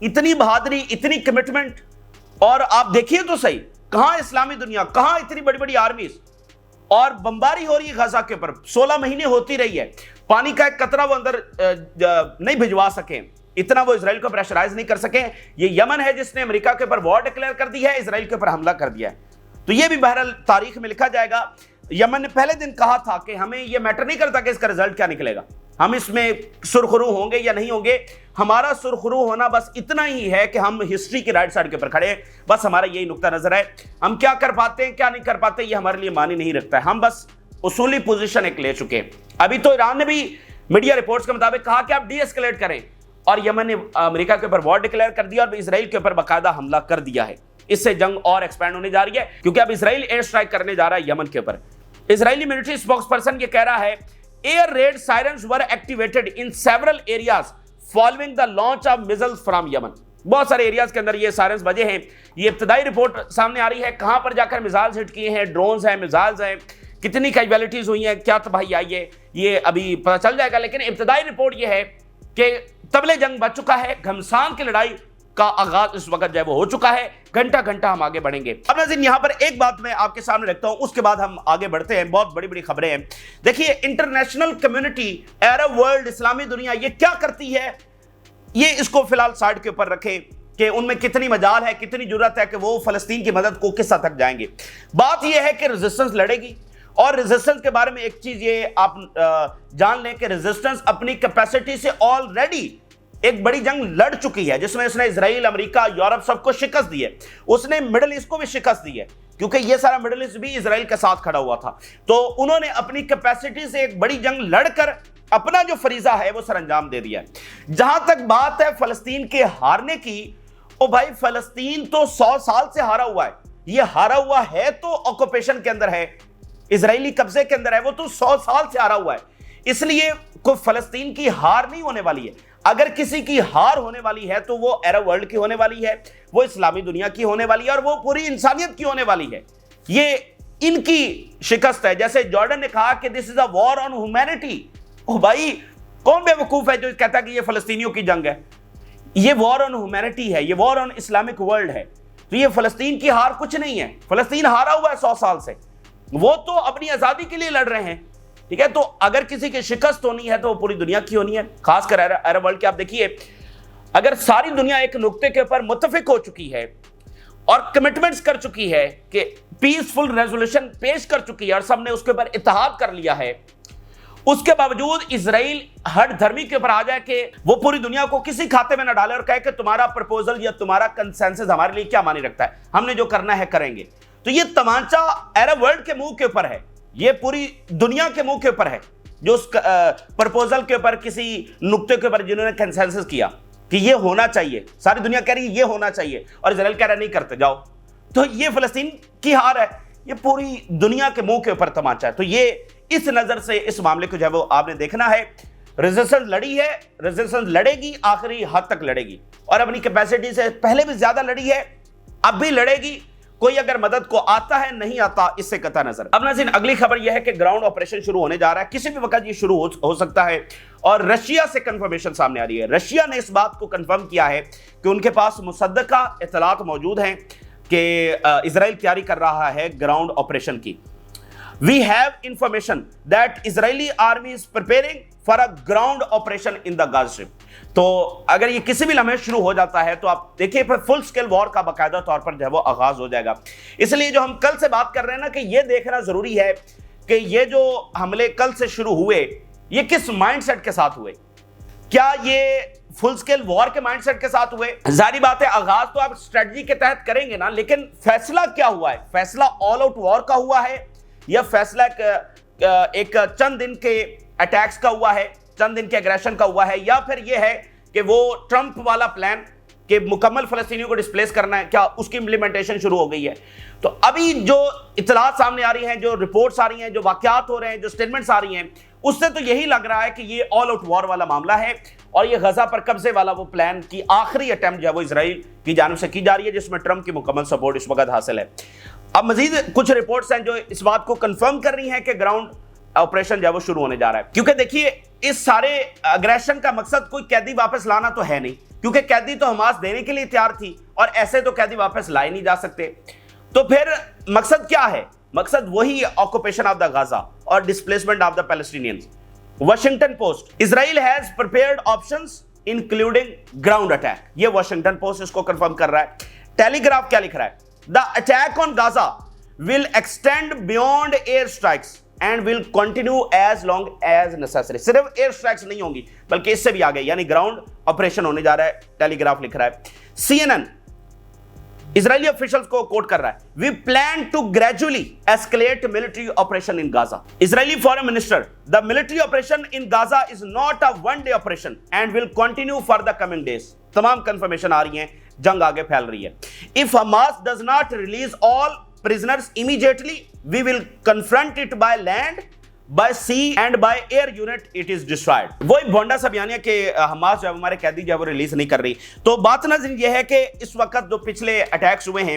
اتنی بہادری, اتنی کمٹمنٹ, اور آپ دیکھیے تو صحیح کہاں اسلامی دنیا, کہاں اتنی بڑی بڑی آرمیز, اور بمباری ہو رہی ہے غزہ کے اوپر, 16 مہینے ہوتی رہی ہے, پانی کا ایک قطرہ وہ اندر نہیں بھجوا سکیں, اتنا وہ اسرائیل کو پریشرائز نہیں کر سکیں. یہ یمن ہے جس نے امریکہ کے اوپر وار ڈکلیئر کر دی ہے, اسرائیل کے اوپر حملہ کر دیا ہے. تو یہ بھی بہرحال تاریخ میں لکھا جائے گا. یمن نے پہلے دن کہا تھا کہ ہمیں یہ میٹر نہیں کرتا کہ اس کا رزلٹ کیا نکلے گا, ہم اس میں سرخرو ہوں گے یا نہیں ہوں گے, ہمارا سرخرو ہونا بس اتنا ہی ہے کہ ہم ہسٹری کی رائٹ سائڈ کے اوپر کھڑے ہیں, بس ہمارا یہی نقطہ نظر ہے. ہم کیا کر پاتے ہیں کیا نہیں کر پاتے یہ ہمارے لیے معنی نہیں رکھتا ہے, ہم بس اصولی پوزیشن ایک لے چکے ہیں. ابھی تو ایران نے بھی میڈیا رپورٹس کے مطابق کہا کہ آپ ڈی ایسکیلیٹ کریں, اور یمن نے امریکہ کے اوپر وار ڈکلیئر کر دیا اور اسرائیل کے اوپر باقاعدہ حملہ کر دیا ہے. اس سے جنگ اور ایکسپینڈ ہونے جا رہی ہے کیونکہ اب اسرائیل ایئر اسٹرائک کرنے جا رہا ہے یمن کے اوپر. اسرائیلی ملٹری اسپوکس پرسن یہ کہہ رہا ہے air raid sirens were activated in several areas following the launch of missiles from Yemen. بہت سارے ایریاز کے اندر یہ سائرنز بجے ہیں. یہ ابتدائی رپورٹ سامنے آ رہی ہے کہاں پر جا کر میزائلز ہٹ کیے ہیں, ڈرونز ہیں, میزائلز ہیں, کتنی کیجویلٹیز ہوئی ہیں, کیا تباہی آئی ہے, یہ ابھی پتہ چل جائے گا. لیکن ابتدائی رپورٹ یہ ہے کہ طبلِ جنگ بچ چکا ہے, گھمسان کی لڑائی کا آغاز اس وقت جو ہے وہ ہو چکا ہے, گھنٹہ گھنٹہ ہم آگے بڑھیں گے. اب ناظرین یہاں پر ایک بات میں آپ کے سامنے رکھتا ہوں, اس کے بعد ہم آگے بڑھتے ہیں. بہت بڑی بڑی خبریں ہیں. دیکھیے انٹرنیشنل کمیونٹی, عرب ورلڈ, اسلامی دنیا یہ کیا کرتی ہے, یہ اس کو فی الحال سائڈ کے اوپر رکھیں کہ ان میں کتنی مجال ہے, کتنی جرات ہے کہ وہ فلسطین کی مدد کو کس حد تک جائیں گے. بات یہ ہے کہ ریزسٹنس لڑے گی, اور ریزسٹنس کے بارے میں ایک چیز یہ آپ جان لیں کہ ریزسٹنس اپنی کیپیسٹی سے آلریڈی ایک بڑی جنگ لڑ چکی ہے جس میں اس نے اسرائیل, امریکہ, یورپ سب کو شکست دی ہے. اس نے مڈل ایسٹ کو بھی شکست دی ہے کیونکہ یہ سارا مڈل ایسٹ بھی اسرائیل کے ساتھ کھڑا ہوا تھا. تو انہوں نے اپنی کیپیسٹی سے ایک بڑی جنگ لڑ کر اپنا جو فریضہ ہے وہ سر انجام دے دیا ہے. جہاں تک بات ہے فلسطین کے ہارنے کی, او بھائی فلسطین تو 100 سال سے ہارا ہوا ہے. یہ ہارا ہوا ہے تو آکوپیشن کے اندر ہے, اسرائیلی قبضے کے اندر ہے, وہ تو 100 سال سے ہارا ہوا ہے. اس لیے کوئی فلسطین کی ہار نہیں ہونے والی ہے. اگر کسی کی ہار ہونے والی ہے تو وہ عرب ورلڈ کی ہونے والی ہے, وہ اسلامی دنیا کی ہونے والی ہے, اور وہ پوری انسانیت کی ہونے والی ہے. یہ ان کی شکست ہے. جیسے جارڈن نے کہا کہ دس از اے وار آن ہیومینٹی. او بھائی کون بے وقوف ہے جو کہتا ہے کہ یہ فلسطینیوں کی جنگ ہے؟ یہ وار آن ہیومینٹی ہے, یہ وار آن اسلامک ورلڈ ہے. تو یہ فلسطین کی ہار کچھ نہیں ہے. فلسطین ہارا ہوا ہے 100 سال سے, وہ تو اپنی آزادی کے لیے لڑ رہے ہیں. ٹھیک ہے, تو اگر کسی کی شکست ہونی ہے تو وہ پوری دنیا کی ہونی ہے, خاص کر عرب ورلڈ کی. آپ دیکھیے اگر ساری دنیا ایک نقطے کے اوپر متفق ہو چکی ہے اور کمٹمنٹس کر چکی ہے کہ پیسفل ریزولوشن پیش کر چکی ہے اور سب نے اس کے اوپر اتحاد کر لیا ہے, اس کے باوجود اسرائیل ہر دھرمی کے اوپر آ جائے کہ وہ پوری دنیا کو کسی کھاتے میں نہ ڈالے اور کہے کہ تمہارا پرپوزل یا تمہارا کنسنسس ہمارے لیے کیا معنی رکھتا ہے, ہم نے جو کرنا ہے کریں گے. تو یہ تمانچہ عرب ورلڈ کے منہ کے اوپر ہے, یہ پوری دنیا کے منہ کے اوپر ہے, جو اس پرپوزل کے اوپر کسی نقطے کے اوپر جنہوں نے کنسنسس کیا کہ یہ ہونا چاہیے. ساری دنیا کہہ رہی ہے یہ ہونا چاہیے اور اسرائیل کہہ رہا نہیں کرتے جاؤ. تو یہ فلسطین کی ہار ہے, یہ پوری دنیا کے منہ کے اوپر تمانچہ ہے. تو یہ اس نظر سے اس معاملے کو جو ہے وہ آپ نے دیکھنا ہے. ریزسٹنس لڑی ہے, ریزسٹنس لڑے گی, آخری حد تک لڑے گی, اور اپنی کیپیسٹی سے پہلے بھی زیادہ لڑی ہے, اب بھی لڑے گی. کوئی اگر مدد کو آتا ہے نہیں آتا اس سے قطع نظر. اب ناظرین اگلی خبر یہ ہے کہ گراؤنڈ آپریشن شروع ہونے جا رہا ہے, کسی بھی وقت یہ شروع ہو سکتا ہے, اور رشیا سے کنفرمیشن سامنے آ رہی ہے. رشیا نے اس بات کو کنفرم کیا ہے کہ ان کے پاس مصدقہ اطلاعات موجود ہیں کہ اسرائیل تیاری کر رہا ہے گراؤنڈ آپریشن کی. We have information that Israeli army is preparing for a ground operation in the Gaza Strip. تو اگر یہ کسی بھی لمحے شروع ہو جاتا ہے تو آپ دیکھیں پھر فل سکیل وار کا باقاعدہ طور پر جو ہے وہ آغاز ہو جائے گا. اس لیے جو ہم کل سے بات کر رہے ہیں نا کہ یہ دیکھنا ضروری ہے کہ یہ جو حملے کل سے شروع ہوئے یہ کس مائنڈ سیٹ کے ساتھ ہوئے. کیا یہ فل سکیل وار کے مائنڈ سیٹ کے ساتھ ہوئے؟ ظاہری بات ہے آغاز تو آپ اسٹریٹجی کے تحت کریں گے نا, لیکن فیصلہ کیا ہوا ہے؟ فیصلہ آل آؤٹ وار کا ہوا ہے یا فیصلہ ایک چند دن کے اٹیکس کا ہوا ہے, چند دن کے اگریشن کا ہوا ہے, یا پھر یہ ہے کہ وہ ٹرمپ والا پلان کہ مکمل فلسطینیوں کو ڈسپلیس کرنا ہے, کیا اس کی امپلیمنٹیشن شروع ہو گئی ہے؟ تو ابھی جو اطلاعات سامنے آ رہی ہیں, جو رپورٹس آ رہی ہیں, جو واقعات ہو رہے ہیں, جو سٹیٹمنٹس آ رہی ہیں, اس سے تو یہی لگ رہا ہے کہ یہ آل آؤٹ وار والا معاملہ ہے اور یہ غزہ پر قبضے والا وہ پلان کی آخری اٹیمپٹ جو ہے وہ اسرائیل کی جانب سے کی جا رہی ہے, جس میں ٹرمپ کی مکمل سپورٹ اس وقت حاصل ہے. اب مزید کچھ رپورٹس ہیں جو اس بات کو کنفرم کر رہی ہیں کہ گراؤنڈ آپریشن جو ہے وہ شروع ہونے جا رہا ہے. کیونکہ دیکھیے اس سارے اگریشن کا مقصد کوئی قیدی واپس لانا تو ہے نہیں, کیونکہ قیدی تو حماس دینے کے لیے تیار تھی اور ایسے تو قیدی واپس لائے نہیں جا سکتے. تو پھر مقصد کیا ہے؟ مقصد وہی آکوپیشن آف دا غازہ اور displacement of the Palestinians. Washington Post, Israel has prepared options including ground attack. یہ واشنگٹن پوسٹ اس کو کنفرم کر رہا ہے. ٹیلی گراف کیا لکھ رہا ہے؟ The attack on Gaza will extend beyond air strikes and will continue as long as necessary. صرف ایئر اسٹرائکس نہیں ہوں گی بلکہ اس سے بھی آگے یعنی گراؤنڈ آپریشن ہونے جا رہا ہے. ٹیلی گراف لکھ رہا ہے. C N N Israeli officials کو کوٹ کر رہا ہے, we plan to gradually escalate military operation in Gaza. Israeli foreign minister, the military operation in Gaza is not a one day operation and will continue for the coming days. تمام confirmation آ رہی ہیں, جنگ آگے پھیل رہی ہے. If Hamas does not release all prisoners immediately, we will confront it by land, by sea and by air unit it is destroyed. وہی بونڈا سا بیانیہ کہ حماس جو ہے ہمارے قیدی جو ہے وہ ریلیز نہیں کر رہی. تو بات نظر یہ ہے کہ اس وقت جو پچھلے اٹیکس ہوئے ہیں,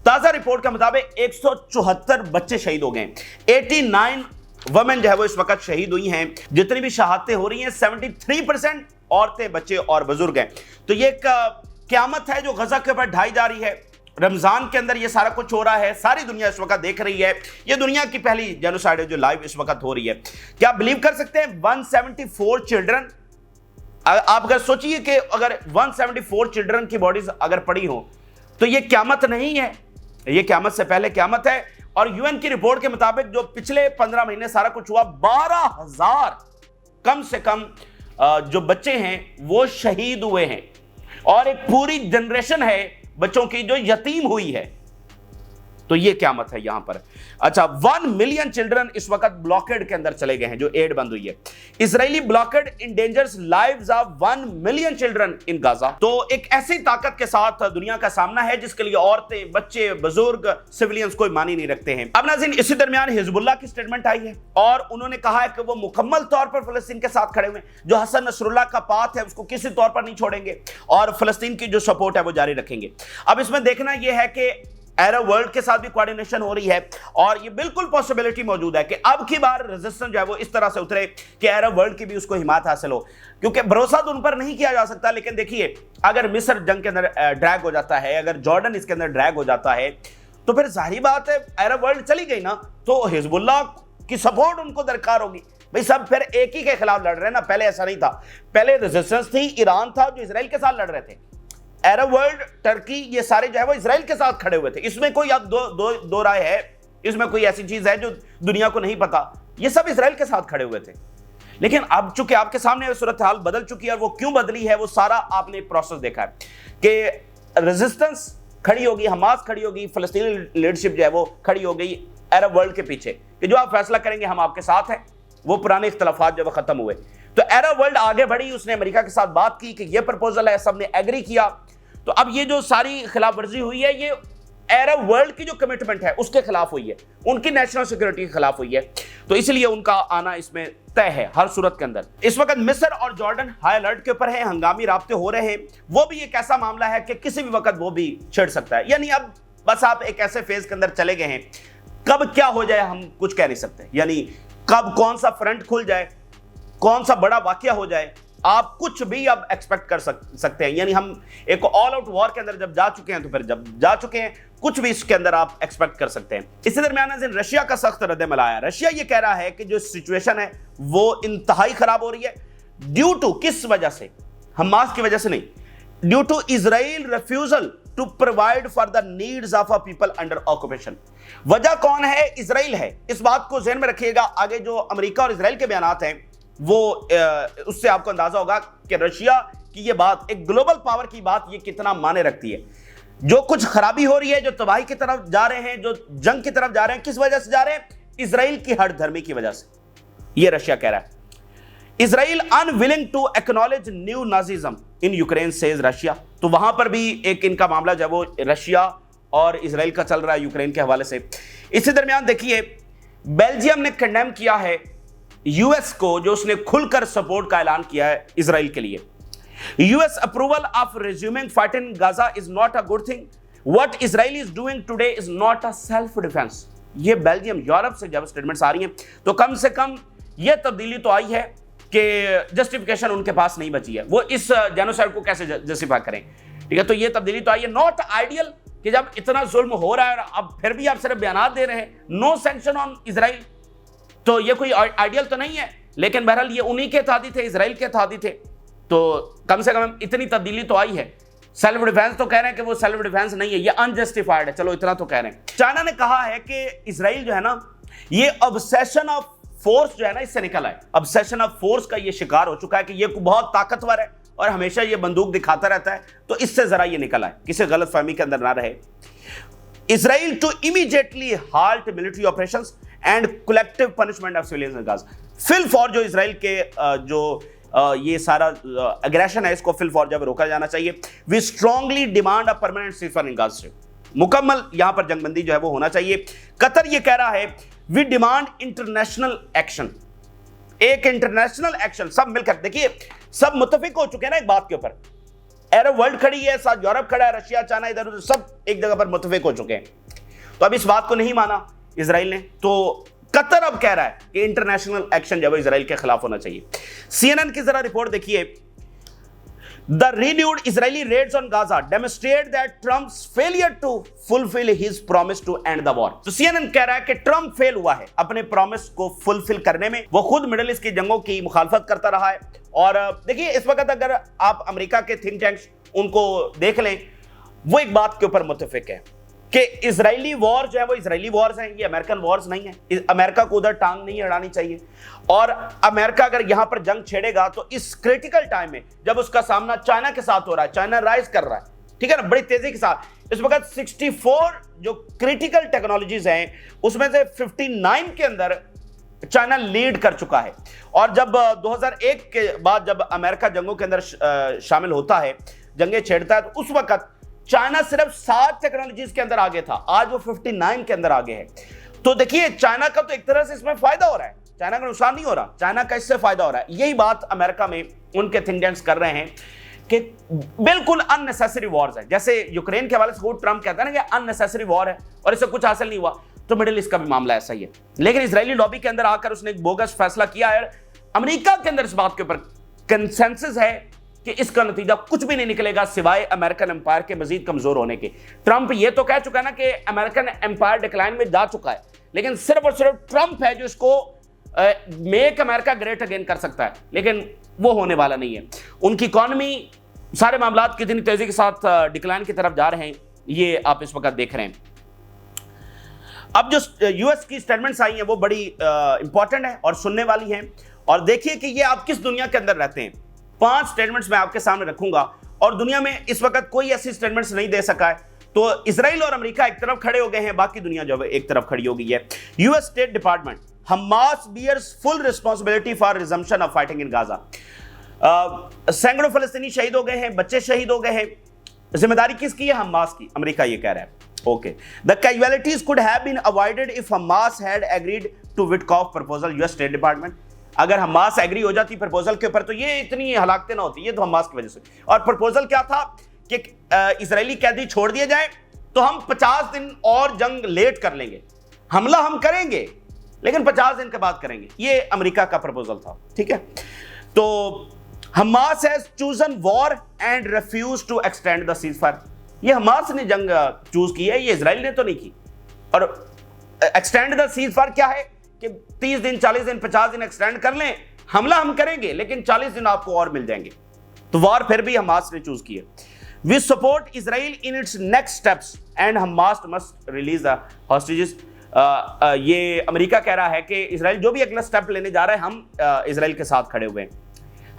تازہ رپورٹ کے مطابق 174 بچے شہید ہو گئے ہیں. 89 وومن جو ہے وہ اس وقت شہید ہوئی ہیں. جتنی بھی شہادتیں ہو رہی ہیں 73% عورتیں, بچے اور بزرگ ہیں. تو یہ ایک قیامت ہے جو غزہ کے اوپر ڈھائی جا رہی ہے. رمضان کے اندر یہ سارا کچھ ہو رہا ہے, ساری دنیا اس وقت دیکھ رہی ہے. یہ دنیا کی پہلی جینوسائیڈ ہے جو لائیو اس وقت ہو رہی ہے. کیا بلیو کر سکتے ہیں 174 چلڈرن, آپ اگر سوچئے کہ اگر 174 چلڈرن کی باڈیز اگر پڑی ہوں تو یہ قیامت نہیں ہے, یہ قیامت سے پہلے قیامت ہے. اور یو این کی رپورٹ کے مطابق جو پچھلے 15 مہینے سارا کچھ ہوا, 12,000 کم سے کم جو بچے ہیں وہ شہید ہوئے ہیں اور ایک پوری جنریشن ہے بچوں کی جو یتیم ہوئی ہے. تو یہ قیامت ہے یہاں پر. اچھا, 1 ملین چلڈرن اس وقت بلاکیڈ کے اندر چلے گئے ہیں, جو ایڈ بند ہوئی ہے. Israeli blockade endangers lives of 1 million children in Gaza. تو ایک ایسی طاقت کے ساتھ دنیا کا سامنا ہے جس کے لیے عورتیں, بچے, بزرگ, سویلینز کوئی معنی نہیں رکھتے ہیں. اب ناظرین, اسی درمیان حزب اللہ کی سٹیٹمنٹ آئی ہے اور انہوں نے کہا ہے کہ وہ مکمل طور پر فلسطین کے ساتھ کھڑے ہوئے ہیں. جو حسن نصر اللہ کا پاتھ ہے اس کو کسی طور پر نہیں چھوڑیں گے اور فلسطین کی جو سپورٹ ہے وہ جاری رکھیں گے. اب اس میں دیکھنا یہ ہے کہ عرب ورلڈ کے ساتھ بھی کوارڈینیشن ہو رہی ہے اور یہ بالکل پاسبلٹی موجود ہے کہ اب کی بار ریزسٹنس جو ہے وہ اس طرح سے اترے کہ عرب ورلڈ کی بھی اس کو حمایت حاصل ہو, کیونکہ بھروسہ تو ان پر نہیں کیا جا سکتا. لیکن دیکھیے, اگر مصر جنگ کے اندر ڈریگ ہو جاتا ہے, اگر جارڈن اس کے اندر ڈریگ ہو جاتا ہے, تو پھر ظاہری بات ہے عرب ورلڈ چلی گئی نا, تو حزب اللہ کی سپورٹ ان کو درکار ہوگی. بھئی سب پھر ایک ہی کے خلاف لڑ رہے ہیں نا, پہلے ایسا نہیں تھا. پہلے ریزسٹنس تھی, ایران تھا جو اسرائیل کے ساتھ لڑ رہے تھے. عرب ورلڈ, ٹرکی, یہ سارے جو ہے وہ اسرائیل کے ساتھ کھڑے ہوئے تھے. اس میں کوئی اب دو رائے ہے, اس میں کوئی ایسی چیز ہے جو دنیا کو نہیں پتا, یہ سب اسرائیل کے ساتھ کھڑے ہوئے تھے. لیکن اب چونکہ آپ کے سامنے صورتحال بدل چکی ہے, اور وہ کیوں بدلی ہے وہ سارا آپ نے پروسیس دیکھا ہے کہ ریزسٹنس کھڑی ہوگی, حماس کھڑی ہوگی, فلسطینی لیڈرشپ جو ہے وہ کھڑی ہو گئی عرب ورلڈ کے پیچھے کہ جو آپ فیصلہ کریں گے ہم آپ کے ساتھ ہیں. وہ پرانے اختلافات جو وہ ختم ہوئے, تو عرب ورلڈ آگے بڑھی, اس نے امریکہ کے ساتھ بات کی کہ یہ پرپوزل ہے, سب نے ایگری کیا. تو اب یہ جو ساری خلاف ورزی ہوئی ہے یہ عرب ورلڈ کی جو کمٹمنٹ ہے اس کے خلاف ہوئی ہے, ان کی نیشنل سیکورٹی کے خلاف ہوئی ہے. تو اس لیے ان کا آنا اس میں طے ہے ہر صورت کے اندر. اس وقت مصر اور جارڈن ہائی الرٹ کے اوپر ہیں, ہنگامی رابطے ہو رہے ہیں. وہ بھی ایک ایسا معاملہ ہے کہ کسی بھی وقت وہ بھی چھڑ سکتا ہے. یعنی اب بس آپ ایک ایسے فیز کے اندر چلے گئے ہیں, کب کیا ہو جائے ہم کچھ کہہ نہیں سکتے. یعنی کب کون سا فرنٹ کھل جائے, کون سا بڑا واقعہ ہو جائے, آپ کچھ بھی اب ایکسپیکٹ کر سکتے ہیں. یعنی ہم ایک آل آؤٹ وار کے اندر جب جا چکے ہیں تو پھر جب جا چکے ہیں کچھ بھی اس کے اندر آپ ایکسپیکٹ کر سکتے ہیں. اسی درمیان رشیا کا سخت رد عمل آیا. رشیا یہ کہہ رہا ہے کہ جو سچویشن ہے وہ انتہائی خراب ہو رہی ہے ڈیو ٹو, کس وجہ سے, حماس کی وجہ سے نہیں, due to Israel refusal to provide for the needs of a people under occupation. وجہ کون ہے؟ اسرائیل ہے. اس بات کو ذہن میں رکھیے گا, آگے جو امریکہ اور اسرائیل کے بیانات ہیں وہ اس سے آپ کو اندازہ ہوگا کہ رشیا کی یہ بات, ایک گلوبل پاور کی بات, یہ کتنا معنی رکھتی ہے. جو کچھ خرابی ہو رہی ہے, جو تباہی کی طرف جا رہے ہیں, جو جنگ کی طرف جا رہے ہیں, کس وجہ سے جا رہے ہیں؟ اسرائیل کی ہٹ دھرمی کی وجہ سے. یہ رشیا کہہ رہا ہے. اسرائیل unwilling to acknowledge new Nazism in Ukraine says Russia. تو وہاں پر بھی ایک ان کا معاملہ جو ہے وہ رشیا اور اسرائیل کا چل رہا ہے یوکرین کے حوالے سے. اسی درمیان دیکھیے, بیلجیم نے کنڈیم کیا ہے یو ایس کو, جو اس نے کھل کر سپورٹ کا اعلان کیا ہے اسرائیل کے لیے. U S approval of resuming fight in Gaza is not a good thing. What Israel is doing today is not a self ڈیفense. یہ بیلجیم, یورپ سے جب اسٹیٹمنٹس آ رہی ہیں تو کم سے کم یہ تبدیلی تو آئی ہے کہ جسٹیفیکیشن ان کے پاس نہیں بچی ہے، وہ اس جینوسائیڈ کو کیسے جسٹیفائی کریں، ٹھیک ہے؟ تو یہ تبدیلی تو آئی ہے، ناٹ آئیڈیل کہ جب اتنا ظلم ہو رہا ہے اور اب پھر بھی آپ صرف بیانات دے رہے ہیں، نو سینکشن آن اسرائیل، تو یہ کوئی آئیڈیل تو نہیں ہے، لیکن بہرحال یہ انہی کے اتحادی تھے، اسرائیل کے اتحادی تھے، تو کم سے کم اتنی تبدیلی تو آئی ہے۔ سیلف ڈیفینس تو کہہ رہے ہیں کہ وہ سیلف ڈیفینس نہیں ہے، یہ انجسٹیفائڈ ہے، چلو اتنا تو کہہ رہے ہیں۔ چائنا نے کہا ہے کہ اسرائیل جو ہے نا یہ obsession of force جو ہے نا اس سے نکل آئے، obsession of force کا یہ شکار ہو چکا ہے کہ یہ بہت طاقتور ہے اور ہمیشہ یہ بندوق دکھاتا رہتا ہے، تو اس سے ذرا یہ نکل آئے، کسی غلط فہمی کے اندر نہ رہے۔ اسرائیل to immediately halt military operations and collective punishment of civilians in Gaza۔ فی الفور جو اسرائیل کے جو یہ سارا اگریشن ہے اس کو فی الفور جب روکا جانا چاہیے۔ We strongly demand a permanent ceasefire in Gaza۔ مکمل یہاں پر جنگ بندی جو ہے وہ ہونا چاہیے۔ قطر یہ کہہ رہا ہے we demand international action، ایک انٹرنیشنل ایکشن، سب مل کر، دیکھیے سب متفق ہو چکے ہیں نا ایک بات کے اوپر، عرب ورلڈ کھڑی ہے، ساتھ یورپ کھڑا ہے، رشیا، چائنا، ادھر ادھر سب ایک جگہ پر متفق ہو چکے ہیں، تو اب اس بات کو نہیں مانا اسرائیل نے، تو قطر اب کہہ رہا ہے کہ انٹرنیشنل ایکشن جو ہے اسرائیل کے خلاف ہونا چاہیے۔ سی این این کی ذرا رپورٹ دیکھیے، The renewed Israeli raids on Gaza demonstrate that Trump's failure to fulfill his promise to end the war۔ تو CNN کہہ رہا ہے کہ ٹرمپ فیل ہوا ہے اپنے پرومس کو فلفل کرنے میں، وہ خود مڈل ایسٹ کی جنگوں کی مخالفت کرتا رہا ہے، اور دیکھیے اس وقت اگر آپ امریکہ کے تھنک ٹینکس ان کو دیکھ لیں، وہ ایک بات کے اوپر متفق ہے کہ اسرائیلی وار جو ہے وہ اسرائیلی وارز ہیں، یہ امریکن وارز نہیں ہیں، امریکہ کو ادھر ٹانگ نہیں اڑانی چاہیے، اور امریکہ اگر یہاں پر جنگ چھیڑے گا تو اس کریٹیکل ٹائم میں جب اس کا سامنا چائنا کے ساتھ ہو رہا ہے، چائنا رائز کر رہا ہے، ٹھیک ہے نا، بڑی تیزی کے ساتھ، اس وقت 64 جو کریٹیکل ٹیکنالوجیز ہیں اس میں سے 59 کے اندر چائنا لیڈ کر چکا ہے، اور جب 2001 کے بعد جب امریکہ جنگوں کے اندر شامل ہوتا ہے، جنگیں چھیڑتا ہے، تو اس وقت چائنا صرف 7 ٹیکنالوجیز کے اندر آگے تھا، آج وہ 59 کے اندر آگے ہے۔ تو دیکھیے چائنا کا تو ایک طرح سے اس میں فائدہ ہو رہا ہے، چائنا کا نقصان نہیں ہو رہا، چائنا کا اس سے فائدہ ہو رہا ہے۔ یہی بات امریکہ میں ان کے تھنک ٹینکس کر رہے ہیں کہ بالکل ان نیسیسری وارز ہے، جیسے یوکرین کے حوالے سے خود ٹرمپ کہتا ہے نا کہ ان نیسیسری وار ہے اور اس سے کچھ حاصل نہیں ہوا، تو مڈل ایسٹ کا بھی معاملہ ایسا ہی ہے۔ لیکن اسرائیلی لابی کے اندر آ کر اس نے ایک بوگس فیصلہ کیا ہے، امریکہ کے اندر اس بات کے اوپر کنسنسس ہے کہ اس کا نتیجہ کچھ بھی نہیں نکلے گا سوائے امریکن امپائر کے مزید کمزور ہونے کے۔ ٹرمپ یہ تو کہہ چکا ہے نا کہ امریکن امپائر ڈکلائن میں جا چکا ہے، لیکن صرف اور صرف ٹرمپ ہے جو اس کو میک امریکہ گریٹ اگین کر سکتا ہے، لیکن وہ ہونے والا نہیں ہے۔ ان کی اکانومی، سارے معاملات کتنی تیزی کے ساتھ ڈکلائن کی طرف جا رہے ہیں، یہ آپ اس وقت دیکھ رہے ہیں۔ اب جو یو ایس کی سٹیٹمنٹس آئی ہیں وہ بڑی امپورٹنٹ ہیں اور سننے والی ہیں، اور دیکھیے کہ یہ آپ کس دنیا کے اندر رہتے ہیں۔ 5 سٹیٹمنٹس میں آپ کے سامنے رکھوں گا، اور دنیا میں اس وقت کوئی ایسی سٹیٹمنٹس نہیں دے سکا ہے، تو اسرائیل اور امریکہ ایک طرف کھڑے ہو گئے ہیں، باقی دنیا جو ہے ایک طرف کھڑی ہو گئی ہے۔ U S state department, Hamas bears full responsibility for resumption of fighting in غازہ۔ سینکڑوں فلسطینی شہید ہو گئے ہیں، بچے شہید ہو گئے ہیں، ذمہ داری کس کی ہے؟ حماس کی، امریکہ یہ کہہ رہا ہے۔ Okay, the casualties could have been avoided if Hamas had agreed to Witkoff proposal۔ US State Department، اگر حماس ایگری ہو جاتی پرپوزل کے اوپر تو یہ اتنی ہلاکتیں نہ ہوتی، یہ تو حماس کی وجہ سے۔ اور پرپوزل کیا تھا کہ اسرائیلی قیدی چھوڑ دیے جائیں تو ہم 50 دن اور جنگ لیٹ کر لیں گے، حملہ ہم کریں گے لیکن 50 دن کے بعد کریں گے، یہ امریکہ کا پرپوزل تھا، ٹھیک ہے۔ تو Hamas has chosen war and refused to extend the ceasefire۔ یہ حماس نے جنگ چوز کی ہے، یہ اسرائیل نے تو نہیں کی۔ اور ایکسٹینڈ دا سیز فائر کیا ہے کہ 30 دن 40 دن 50 دن ایکسٹینڈ کر لیں، حملہ ہم کریں گے لیکن 40 دن آپ کو اور مل جائیں گے، تو وار پھر بھی حماس نے چوز کی ہے۔ We support Israel in its next steps and Hamas must release the hostages۔ یہ امریکہ کہہ رہا ہے کہ اسرائیل جو بھی اگلا سٹیپ لینے جا رہا ہے ہم اسرائیل کے ساتھ کھڑے ہوئے ہیں۔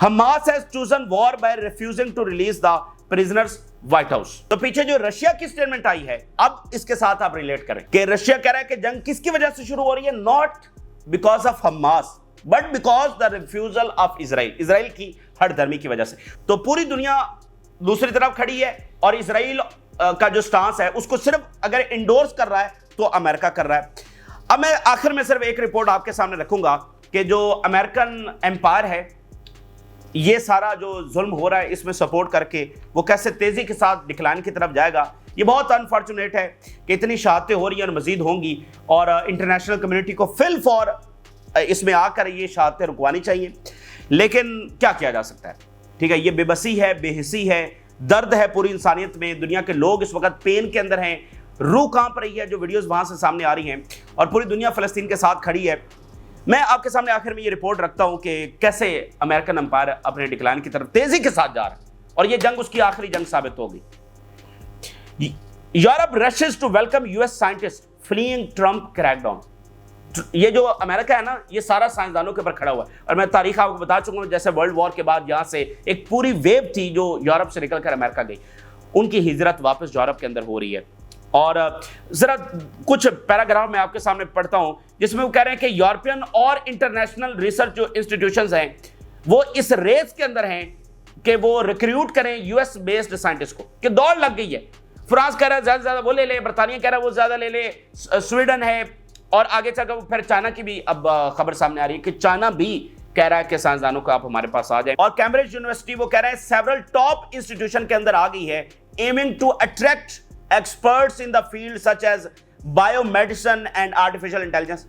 Hamas has chosen war by refusing to release the prisoners، white house. تو پیچھے جو رشیا کی سٹیٹمنٹ آئی ہے، اب اس کے ساتھ آپ ریلیٹ کریں کہ رشیا کہہ رہا ہے کہ جنگ کس کی وجہ سے شروع ہو رہی ہے؟ Not because of Hamas but because the refusal of Israel, Israel کی ہٹ دھرمی کی وجہ سے۔ تو پوری دنیا دوسری طرف کھڑی ہے، اور اسرائیل کا جو سٹانس ہے اس کو صرف اگر انڈورس کر رہا ہے تو امریکہ کر رہا ہے۔ اب میں آخر میں صرف ایک رپورٹ آپ کے سامنے رکھوں گا کہ جو امریکن امپائر ہے، یہ سارا جو ظلم ہو رہا ہے اس میں سپورٹ کر کے وہ کیسے تیزی کے ساتھ ڈکلائن کی طرف جائے گا۔ یہ بہت انفارچونیٹ ہے کہ اتنی شہادتیں ہو رہی ہیں اور مزید ہوں گی، اور انٹرنیشنل کمیونٹی کو فل فور اس میں آ کر یہ شہادتیں رکوانی چاہیے۔ لیکن کیا کیا جا سکتا ہے؟ ٹھیک ہے، یہ بے بسی ہے، بے حسی ہے، درد ہے پوری انسانیت میں. دنیا کے لوگ اس وقت پین کے اندر ہیں، روح کانپ رہی ہے جو ویڈیوز وہاں سے سامنے آ رہی ہیں، اور پوری دنیا فلسطین کے ساتھ کھڑی ہے. میں آپ کے سامنے آخر میں یہ رپورٹ رکھتا ہوں کہ کیسے امریکن امپائر اپنے ڈکلائن کی طرف تیزی کے ساتھ جا رہا ہے، اور یہ جنگ اس کی آخری جنگ ثابت ہوگی. Europe rushes to welcome US scientist fleeing Trump crackdown. یہ جو امریکہ ہے نا، یہ سارا سائنسدانوں کے اوپر کھڑا ہوا ہے. اور میں تاریخ آپ کو بتا چکا ہوں، جیسے ورلڈ وار کے بعد یہاں سے ایک پوری ویو تھی جو یورپ سے نکل کر امریکہ گئی، ان کی ہجرت واپس یورپ کے اندر ہو رہی ہے. اور ذرا کچھ پیراگراف میں آپ کے سامنے پڑھتا ہوں جس میں وہ کہہ رہے ہیں کہ یورپین اور انٹرنیشنل ریسرچ جو انسٹیٹیوشنز ہیں وہ اس ریس کے اندر ہیں کہ وہ ریکریوٹ کریں US بیسڈ سائنٹسٹ کو، کہ دوڑ لگ گئی ہے. فرانس کہہ رہا ہے زیادہ سے زیادہ وہ لے لے، برطانیہ کہہ رہا ہے وہ زیادہ لے لے، سویڈن ہے، اور آگے چل کر پھر چائنا کی بھی اب خبر سامنے آ رہی ہے کہ چائنا بھی کہہ رہا ہے کہ سائنسدانوں کو آپ ہمارے پاس آ جائیں. اور کیمبرج یونیورسٹی وہ کہہ رہا ہے سیورل ٹاپ انسٹیٹیوشن کے اندر آ گئی ہے، aiming to attract experts in the field such as biomedicine and artificial intelligence.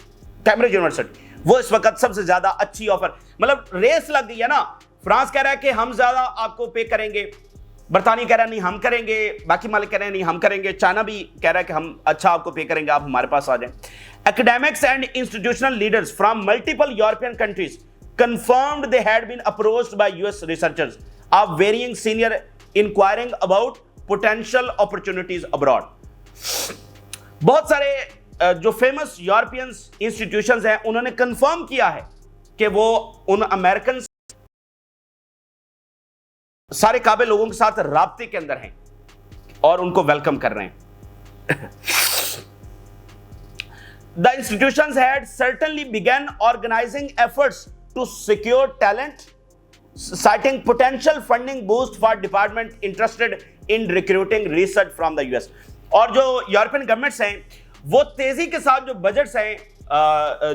Cambridge University وہ اس وقت سب سے زیادہ اچھی آفر، مطلب ریس لگ گئی ہے نا. فرانس کہہ رہا ہے کہ ہم زیادہ آپ کو پے کریں گے، برطانیہ کہہ رہا ہے نہیں ہم کریں گے، باقی مالک کہہ رہے ہیں نہیں ہم کریں گے، چائنا بھی کہہ رہا ہے کہ ہم اچھا آپ کو پے کریں گے، آپ ہمارے پاس آ جائیں. Academics and institutional leaders from multiple European countries confirmed they had been approached by US researchers of varying senior inquiring about potential opportunities abroad. بہت سارے جو فیمس یورپین انسٹیٹیوشنز ہیں انہوں نے کنفرم کیا ہے کہ وہ ان امریکن سارے قابل لوگوں کے ساتھ رابطے کے اندر ہیں اور ان کو ویلکم کر رہے ہیں. The institutions had certainly begun organizing efforts to secure talent, citing potential funding boost for department interested in recruiting research from the US. اور جو یورپین گورنمنٹس ہیں وہ تیزی کے ساتھ جو بجٹس ہیں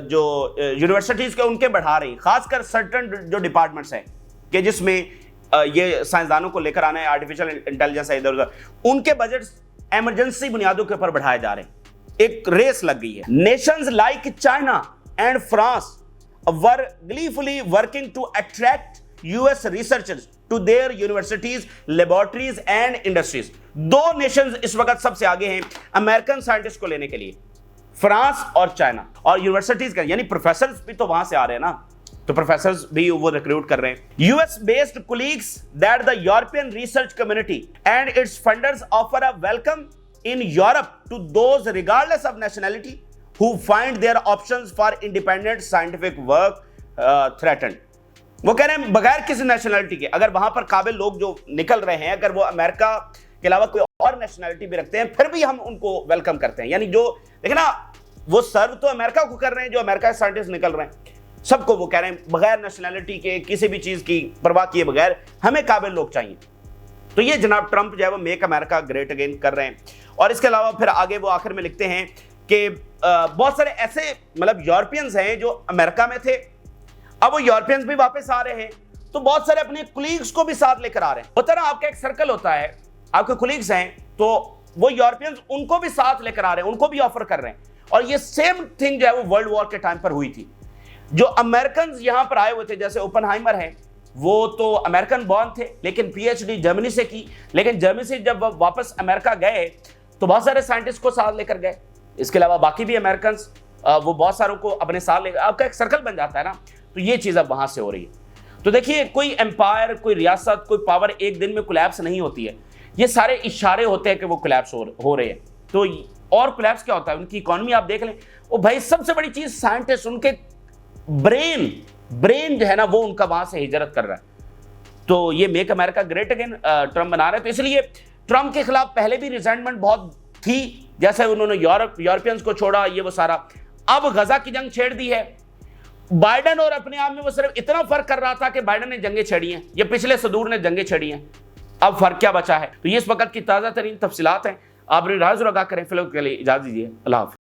جو یونیورسٹیز کے ان کے بڑھا رہی ہیں، خاص کر سرٹن جو ڈپارٹمنٹس ہیں کہ جس میں یہ سائنسدانوں کو لے کر آنا ہے، آرٹیفیشل انٹیلیجنس ہے، ادھر ادھر ان کے بجٹس ایمرجنسی بنیادوں کے اوپر بڑھائے جا رہے ہیں. ایک ریس لگ گئی ہے. Nations like China and France were gleefully working to attract US researchers to their universities, laboratories and industries. دو نیشنز اس وقت سب سے آگے ہیں امریکن سائنٹسٹ کو لینے کے لیے، فرانس اور چائنا. اور یونیورسٹیز کا یعنی پروفیسرز بھی تو وہاں سے آ رہے ہیں نا، تو پروفیسرز بھی وہ ریکروٹ کر رہے ہیں. US based colleagues that the European research community and its funders offer a welcome in Europe to those regardless of nationality who find their options for independent scientific work threatened. وہ کہہ رہے ہیں بغیر کسی nationality کے اگر وہاں پر قابل لوگ جو نکل رہے ہیں، اگر وہ امریکہ کے علاوہ کوئی اور نیشنلٹی بھی رکھتے ہیں، پھر بھی ہم ان کو ویلکم کرتے ہیں. یعنی جو دیکھیں نا، وہ سرو تو امریکہ کو کر رہے ہیں، جو امریکہ کے سائنٹسٹ نکل رہے ہیں سب کو وہ کہہ رہے ہیں بغیر نیشنلٹی کے، کسی بھی چیز کی پرواہ کیے بغیر ہمیں قابل لوگ چاہیے. تو یہ جناب ٹرمپ جو ہے وہ میک امریکہ گریٹ اگین کر رہے ہیں. اور اس کے علاوہ پھر آگے وہ آخر میں لکھتے ہیں کہ بہت سارے ایسے مطلب یورپینز ہیں جو امریکہ میں تھے، اب وہ یورپینز بھی واپس آ رہے ہیں، تو بہت سارے اپنے کولیگز کو بھی ساتھ لے کر آ رہے ہیں. ہوتا نا آپ کا ایک سرکل ہوتا ہے، آپ کے کولیگز ہیں تو وہ یورپینز ان کو بھی ساتھ لے کر آ رہے ہیں، ان کو بھی آفر کر رہے ہیں. اور یہ سیم تھنگ جو ہے وہ ورلڈ وار کے ٹائم پر ہوئی تھی. جو امریکنز یہاں پر آئے ہوئے تھے جیسے اوپنہائمر ہیں، وہ تو امریکن بورن تھے لیکن PhD جرمنی سے کی، لیکن جرمنی سے جب واپس امریکہ گئے تو بہت سارے سائنٹسٹ کو ساتھ لے کر گئے. اس کے علاوہ باقی بھی امریکنز وہ بہت ساروں کو اپنے ساتھ لے، آپ کا ایک سرکل بن جاتا ہے نا. تو یہ چیز اب وہاں سے ہو رہی ہے. تو دیکھیے کوئی امپائر، کوئی ریاست، کوئی پاور ایک دن میں کولیپس نہیں ہوتی ہے. یہ سارے اشارے ہوتے ہیں کہ وہ کولیپس ہو رہے ہیں. تو اور کولیپس کیا ہوتا ہے؟ ان کی اکانومی آپ دیکھ لیں. وہ بھائی سب سے بڑی چیز سائنٹسٹ، ان کے برین جو ہے نا وہ ان کا وہاں سے ہجرت کر رہا ہے. تو یہ میک امریکہ گریٹ اگین ٹرمپ بنا رہے ہیں. تو اس لیے ٹرمپ کے خلاف پہلے بھی ریزنٹمنٹ بہت تھی، جیسے انہوں نے یورپینز کو چھوڑا، یہ وہ سارا. اب غزہ کی جنگ چھیڑ دی ہے. بائیڈن اور اپنے آپ میں وہ صرف اتنا فرق کر رہا تھا کہ بائیڈن نے جنگیں چھیڑی ہیں، یہ پچھلے صدور نے جنگیں چھیڑی ہیں. اب فرق کیا بچا ہے؟ تو یہ اس وقت کی تازہ ترین تفصیلات ہیں. آپ نے راز رگا کریں. فی الوقت کے لیے اجازت دیجیے. اللہ حافظ.